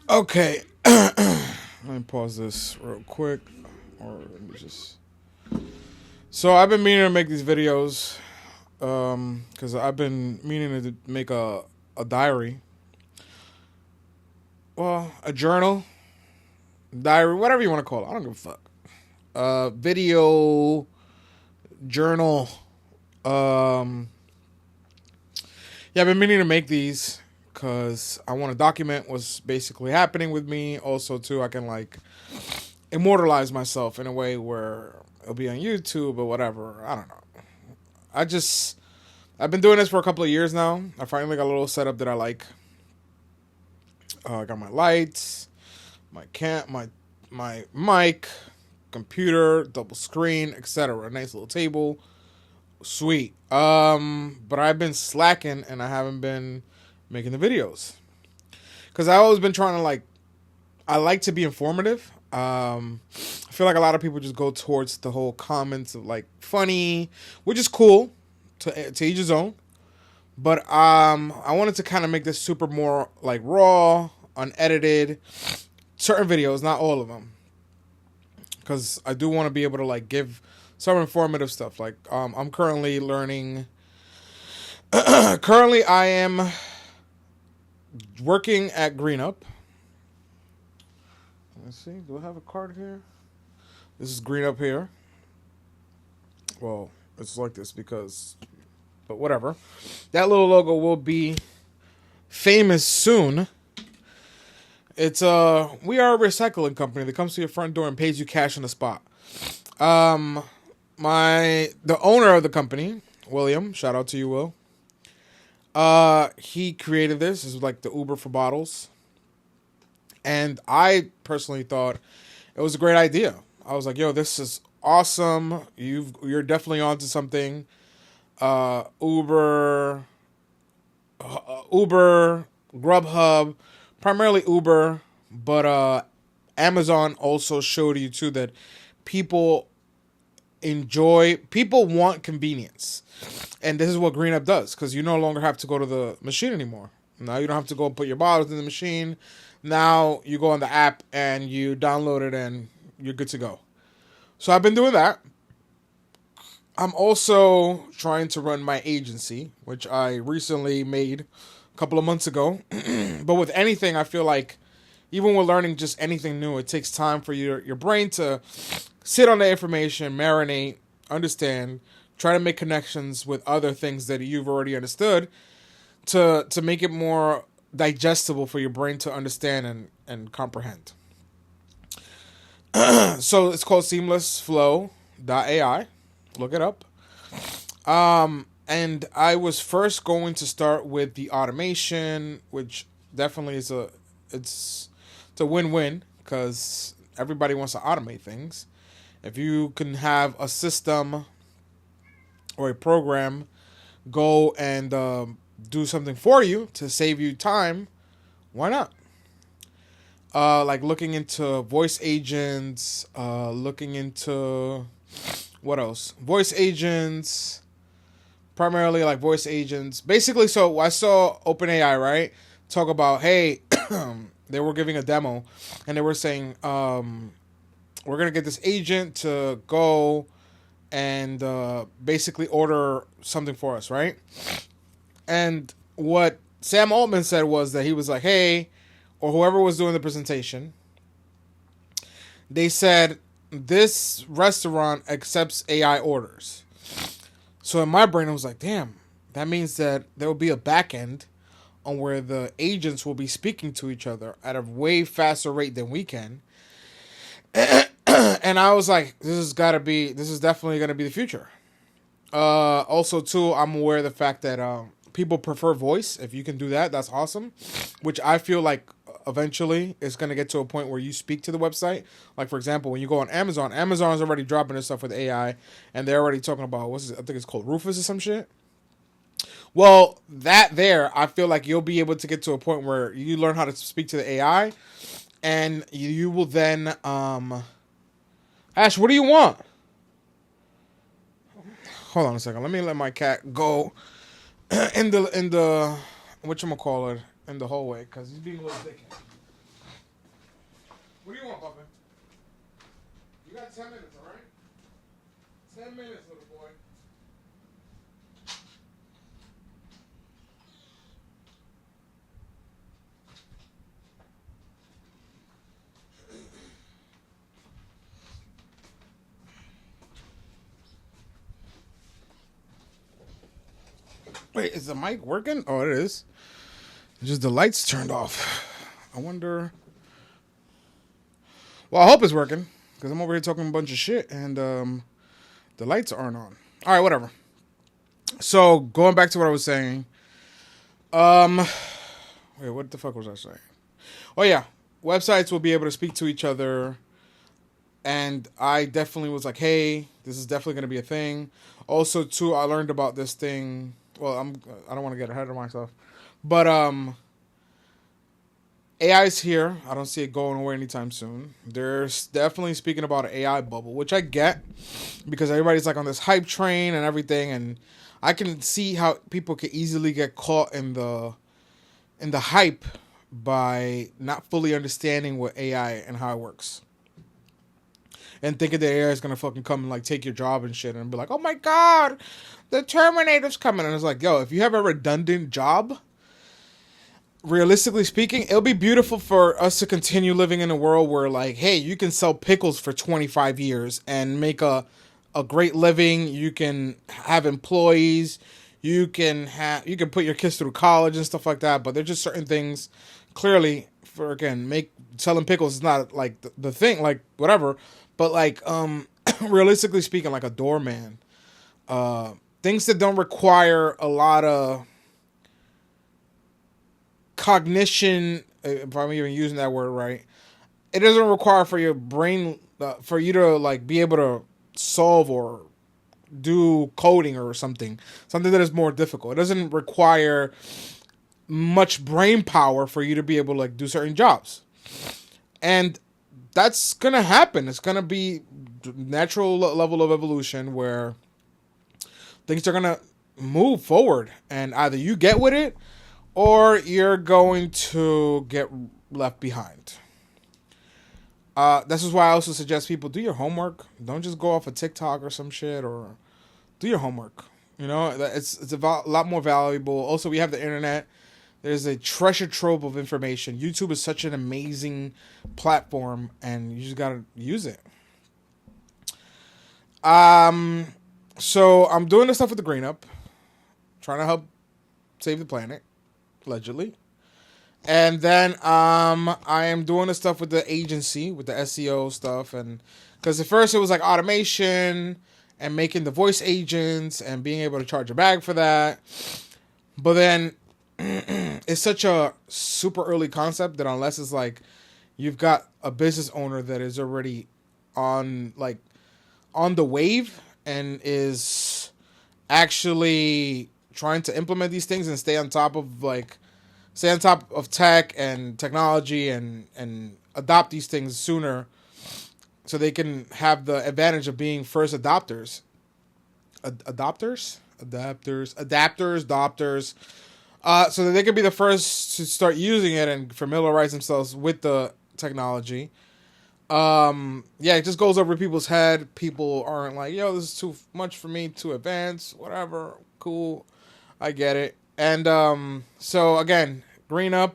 Okay. Let me pause this real quick. Or let me just. So I've been meaning to make these videos. Because I've been meaning to make a diary. Well, a journal, diary, whatever you want to call it. I don't give a fuck. Video journal. Um, yeah, I've been meaning to make these because I want to document what's basically happening with me. Also, too, I can like immortalize myself in a way where it'll be on YouTube or whatever. I don't know. I just I've been doing this for a couple of years now. I finally got a little setup that I like. I got my lights, my mic, computer, double screen, etc. A nice little table. Sweet. But I've been slacking and I haven't been making the videos. Cause I've always been trying to like I like to be informative. I feel like a lot of people just go towards the whole comments of like funny, which is cool to each his own. But I wanted to kind of make this super more like raw, unedited, certain videos, not all of them, because I do want to be able to like give some informative stuff. Like I'm currently learning. Currently, I am working at GreenUp. Let's see. Do I have a card here? This is GreenUp here. Well, it's like this because, but whatever. That little logo will be famous soon. It's we are a recycling company that comes to your front door and pays you cash on the spot. The owner of the company, William, shout out to you, Will. He created this. This is like the Uber for bottles. And I personally thought it was a great idea. I was like, yo, this is awesome. You're definitely onto something. Uber, Grubhub, primarily Uber, but Amazon also showed you too that people people want convenience. And this is what GreenUp does, because you no longer have to go to the machine anymore. Now you don't have to go and put your bottles in the machine. Now you go on the app and you download it and you're good to go. So I've been doing that. I'm also trying to run my agency, which I recently made a couple of months ago. But with anything, I feel like even with learning just anything new, it takes time for your brain to sit on the information, marinate, understand, try to make connections with other things that you've already understood to make it more digestible for your brain to understand and comprehend. So it's called SeamlessFlow.ai. Look it up. And I was first going to start with the automation, which definitely it's a win-win because everybody wants to automate things. If you can have a system or a program go and do something for you to save you time, why not? Like looking into voice agents, looking into what else? Voice agents, primarily like voice agents. Basically, so I saw OpenAI, right? Talk about, hey, they were giving a demo and they were saying, we're going to get this agent to go and basically order something for us, right? And what Sam Altman said was that he was like, hey, or whoever was doing the presentation, they said, this restaurant accepts AI orders. So in my brain, I was like, damn, that means that there will be a back end on where the agents will be speaking to each other at a way faster rate than we can. And I was like, this is definitely going to be the future. Also, too, I'm aware of the fact that people prefer voice. If you can do that, that's awesome. Which I feel like eventually it's going to get to a point where you speak to the website. Like, for example, when you go on Amazon, Amazon's already dropping their stuff with AI, and they're already talking about, I think it's called Rufus or some shit. Well, I feel like you'll be able to get to a point where you learn how to speak to the AI, and you will then, Ash, what do you want? Hold on a second. Let me let my cat go in the whatchamacallit, in the hallway, because he's being a little dickhead. What do you want, Puppet? You got 10 minutes, all right? 10 minutes, little boy. Wait, is the mic working? Oh, it is. Just the lights turned off. I wonder. Well, I hope it's working because I'm over here talking a bunch of shit and the lights aren't on. All right, whatever. So going back to what I was saying. Wait, what the fuck was I saying? Oh yeah, websites will be able to speak to each other, and I definitely was like, hey, this is definitely going to be a thing. Also, too, I learned about this thing. Well, I don't want to get ahead of myself, but AI is here. I don't see it going away anytime soon. There's definitely speaking about an AI bubble, which I get because everybody's like on this hype train and everything, and I can see how people can easily get caught in the hype by not fully understanding what AI and how it works. And thinking that AI is gonna fucking come and like take your job and shit and be like, oh my god, the Terminator's coming. And it's like, yo, if you have a redundant job, realistically speaking, it'll be beautiful for us to continue living in a world where like, hey, you can sell pickles for 25 years and make a great living. You can have employees. You can put your kids through college and stuff like that. But there's just certain things clearly for, again, selling pickles is not like the thing, like whatever. But like, realistically speaking, like a doorman, things that don't require a lot of cognition, if I'm even using that word right, it doesn't require for your brain, for you to like be able to solve or do coding or something that is more difficult. It doesn't require much brain power for you to be able to like do certain jobs. And that's going to happen. It's going to be natural level of evolution where things are going to move forward, and either you get with it or you're going to get left behind. This is why I also suggest people do your homework. Don't just go off of TikTok or some shit, or do your homework. You know, it's a lot more valuable. Also, we have the internet. There's a treasure trove of information. YouTube is such an amazing platform, and you just gotta use it. So I'm doing this stuff with the GreenUp, trying to help save the planet, allegedly. And then I am doing the stuff with the agency, with the SEO stuff, and because at first it was like automation and making the voice agents and being able to charge a bag for that. But then it's such a super early concept that unless it's like you've got a business owner that is already on the wave and is actually trying to implement these things and stay on top of tech and technology and adopt these things sooner so they can have the advantage of being first adopters. Adopters. So that they can be the first to start using it and familiarize themselves with the technology. It just goes over people's head. People aren't like, yo, this is too much for me, too advanced, whatever. Cool. I get it. And so again, GreenUp,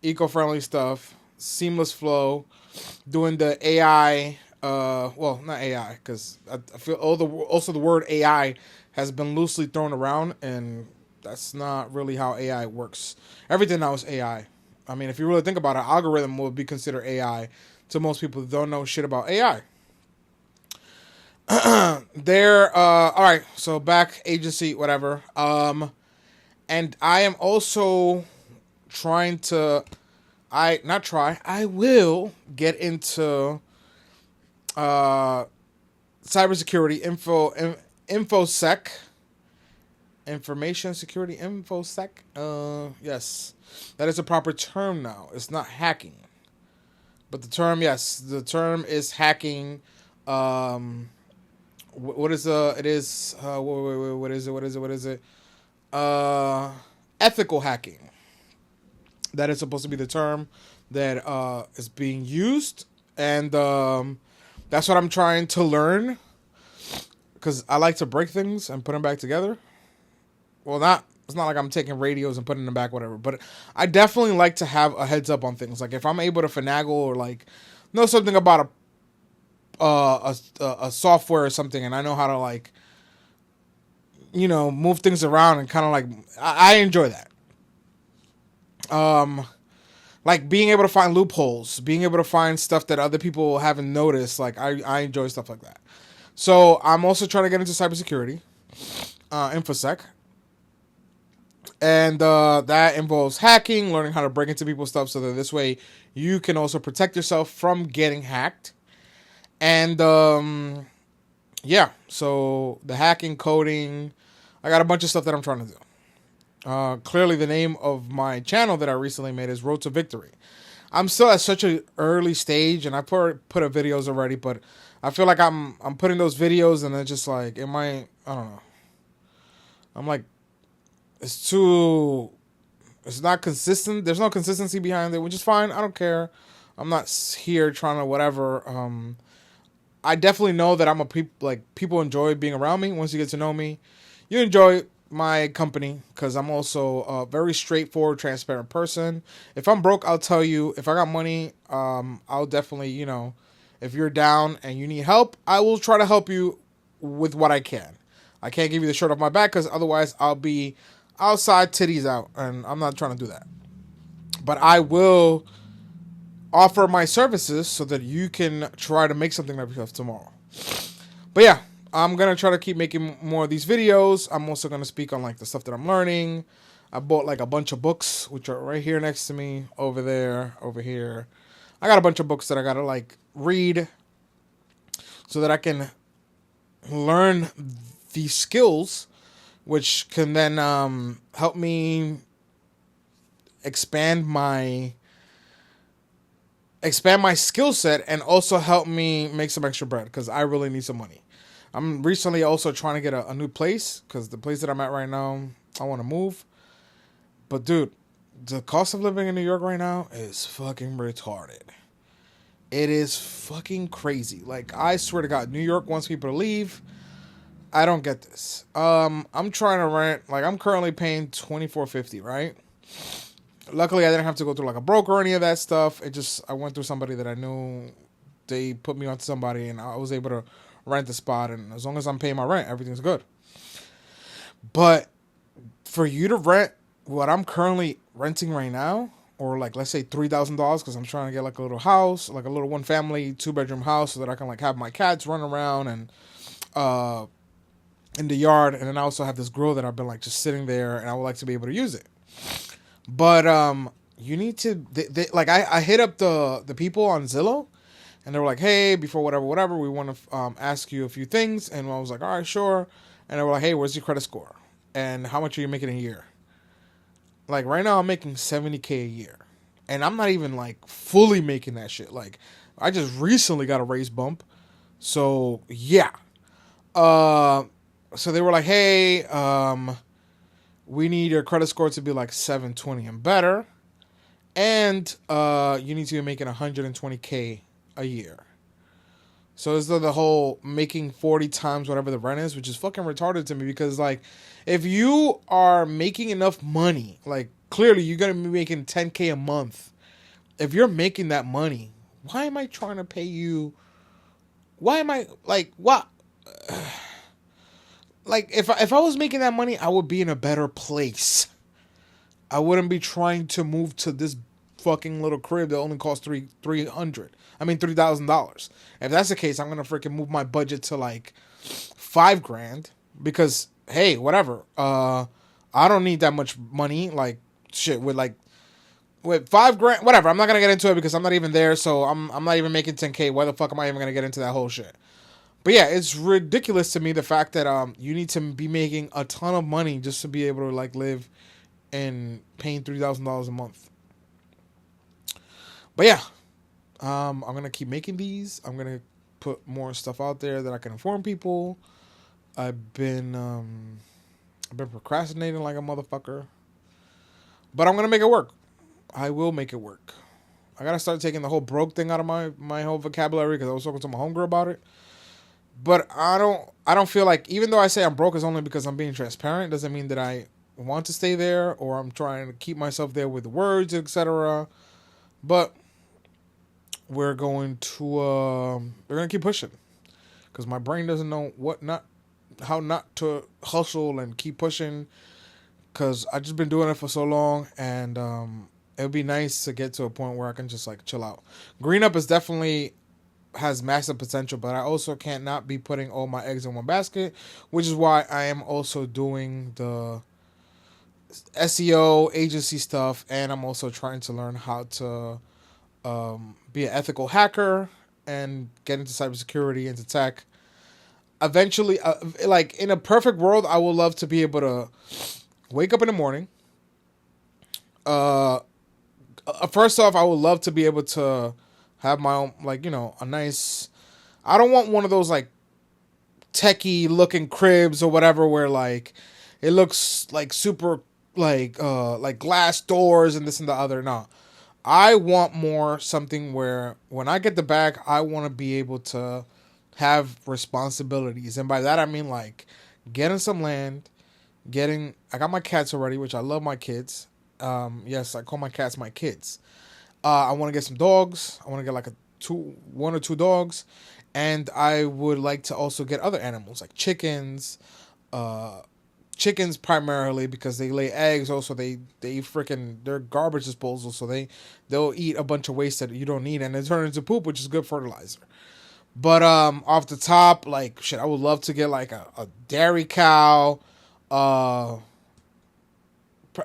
eco-friendly stuff, SeamlessFlow, doing the AI, not AI, because I feel also the word AI has been loosely thrown around, and that's not really how AI works. Everything now is AI. I mean, if you really think about it, algorithm would be considered AI to most people who don't know shit about AI. All right, so back agency, whatever. And I am also trying to, I will get into cybersecurity, infosec, information security, infosec. Yes, that is a proper term now. It's not hacking, but the term is hacking. What is it is what is it? Ethical hacking. That is supposed to be the term that is being used, and that's what I'm trying to learn, because I like to break things and put them back together. Well, not it's not like I'm taking radios and putting them back, whatever. But I definitely like to have a heads up on things. Like if I'm able to finagle or like know something about a software or something, and I know how to like move things around and kind of like I enjoy that. Like being able to find loopholes, being able to find stuff that other people haven't noticed. Like I enjoy stuff like that. So I'm also trying to get into cybersecurity, infosec. And that involves hacking, learning how to break into people's stuff so that this way you can also protect yourself from getting hacked. And yeah, so the hacking, coding, I got a bunch of stuff that I'm trying to do. Clearly the name of my channel that I recently made is Road to Victory. I'm still at such an early stage, and I put up videos already, but I feel like I'm putting those videos and it's just like, I don't know. I'm like, it's not consistent. There's no consistency behind it, which is fine. I don't care. I'm not here trying to whatever. I definitely know that I'm people enjoy being around me. Once you get to know me, you enjoy my company, because I'm also a very straightforward, transparent person. If I'm broke, I'll tell you. If I got money, I'll definitely, if you're down and you need help, I will try to help you with what I can. I can't give you the shirt off my back, because otherwise I'll be outside titties out, and I'm not trying to do that. But I will offer my services so that you can try to make something of yourself tomorrow. But yeah, I'm going to try to keep making more of these videos. I'm also going to speak on like the stuff that I'm learning. I bought like a bunch of books, which are right here next to me, over there, over here. I got a bunch of books that I got to like read so that I can learn these skills, which can then help me expand my skill set, and also help me make some extra bread, because I really need some money. I'm recently also trying to get a new place, because the place that I'm at right now, I want to move. But dude, the cost of living in New York right now is fucking retarded. It is fucking crazy. Like, I swear to God, New York wants people to leave. I don't get this. I'm trying to rent, like I'm currently paying $24.50, right? Luckily, I didn't have to go through like a broker or any of that stuff. I went through somebody that I knew. They put me onto somebody, and I was able to rent the spot. And as long as I'm paying my rent, everything's good. But for you to rent what I'm currently renting right now, or like let's say $3,000, because I'm trying to get like a little house, like a little 1-family 2-bedroom house, so that I can like have my cats run around and in the yard, and then I also have this grill that I've been like just sitting there, and I would like to be able to use it. But you need to like I hit up the people on Zillow, and they were like, hey, before whatever, we want to ask you a few things. And I was like, all right, sure. And they were like, hey, where's your credit score, and how much are you making a year? Like right now I'm making $70K a year, and I'm not even like fully making that shit. Like I just recently got a raise bump, so yeah. So they were like, hey, we need your credit score to be like 720 and better. And you need to be making $120K a year. So it's the whole making 40 times whatever the rent is, which is fucking retarded to me, because like if you are making enough money, like clearly you're going to be making $10K a month. If you're making that money, why am I trying to pay you? Why am I like, what? Like if I was making that money, I would be in a better place. I wouldn't be trying to move to this fucking little crib that only costs $3,000. If that's the case, I'm gonna freaking move my budget to like $5,000, because hey, whatever. I don't need that much money. Like shit, with $5,000, whatever. I'm not gonna get into it because I'm not even there. So I'm not even making 10K. Why the fuck am I even gonna get into that whole shit? But yeah, it's ridiculous to me, the fact that you need to be making a ton of money just to be able to like live and paying $3,000 a month. But yeah, I'm gonna keep making these. I'm gonna put more stuff out there that I can inform people. I've been procrastinating like a motherfucker, but I'm gonna make it work. I will make it work. I gotta start taking the whole broke thing out of my whole vocabulary because I was talking to my homegirl about it. But I don't feel like, even though I say I'm broke, it's only because I'm being transparent. It doesn't mean that I want to stay there or I'm trying to keep myself there with words, etc. But we're gonna keep pushing because my brain doesn't know how not to hustle and keep pushing because I just been doing it for so long, and it would be nice to get to a point where I can just like chill out. GreenUp is definitely has massive potential, but I also can't not be putting all my eggs in one basket, which is why I am also doing the SEO agency stuff, and I'm also trying to learn how to be an ethical hacker and get into cybersecurity, into tech. Eventually, like in a perfect world, I would love to be able to wake up in the morning. First off, I would love to be able to have my own, like, a nice. I don't want one of those like techie looking cribs or whatever where like it looks like super like glass doors and this and the other. No, I want more something where when I get the bag, I want to be able to have responsibilities, and by that I mean like getting some land, I got my cats already, which I love my kids. Yes, I call my cats my kids. I want to get some dogs. I want to get like one or two dogs, and I would like to also get other animals like chickens. Chickens primarily because they lay eggs. Also, they're garbage disposal, so they'll eat a bunch of waste that you don't need, and they turn into poop, which is good fertilizer. But off the top, like shit, I would love to get like a dairy cow,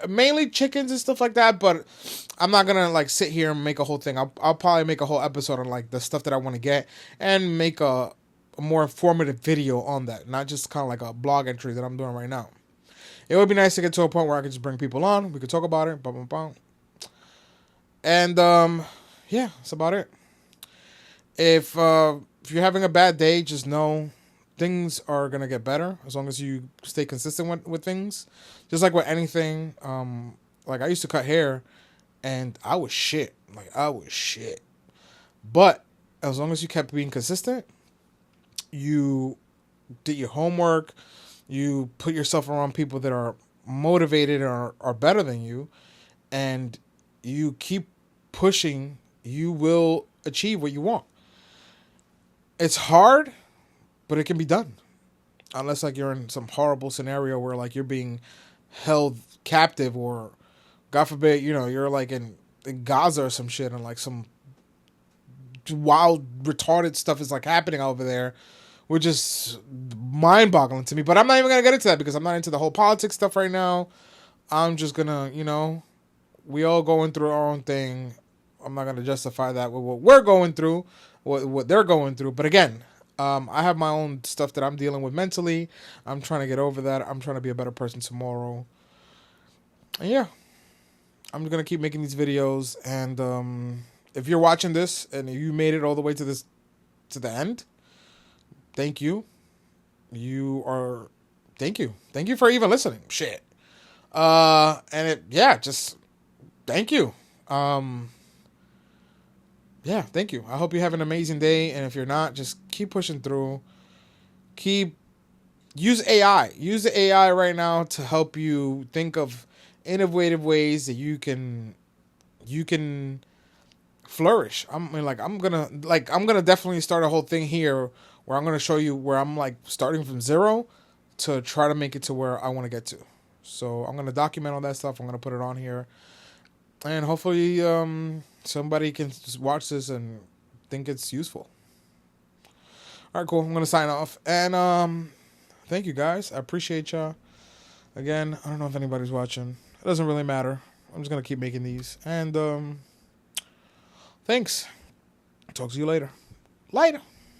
mainly chickens and stuff like that. But I'm not gonna like sit here and make a whole thing. I'll probably make a whole episode on like the stuff that I want to get and make a more informative video on that, not just kind of like a blog entry that I'm doing right now. It would be nice to get to a point where I could just bring people on. We could talk about it. Bum, bum, bum. And yeah, that's about it. If you're having a bad day, just know things are gonna get better as long as you stay consistent with things. Just like with anything, like I used to cut hair, and I was shit. But as long as you kept being consistent, you did your homework, you put yourself around people that are motivated or are better than you, and you keep pushing, you will achieve what you want. It's hard, but it can be done. Unless like you're in some horrible scenario where like you're being held captive, or God forbid, you're like in Gaza or some shit, and like some wild retarded stuff is like happening over there, which is mind-boggling to me. But I'm not even gonna get into that because I'm not into the whole politics stuff right now. I'm just gonna, we all going through our own thing. I'm not gonna justify that with what we're going through, what they're going through. But again, I have my own stuff that I'm dealing with mentally. I'm trying to get over that. I'm trying to be a better person tomorrow. And yeah, I'm gonna keep making these videos. And if you're watching this and you made it all the way to the end, thank you. Thank you. Thank you for even listening. Shit. Just thank you. Yeah, thank you. I hope you have an amazing day. And if you're not, just keep pushing through. Use AI. Use the AI right now to help you think of innovative ways that you can flourish. I'm gonna definitely start a whole thing here where I'm gonna show you where I'm like starting from zero to try to make it to where I want to get to. So I'm gonna document all that stuff. I'm gonna put it on here, and hopefully somebody can just watch this and think it's useful. All right, cool. I'm gonna sign off, and thank you guys. I appreciate y'all. Again, I don't know if anybody's watching. It doesn't really matter. I'm just gonna keep making these, and thanks. Talk to you later. Later.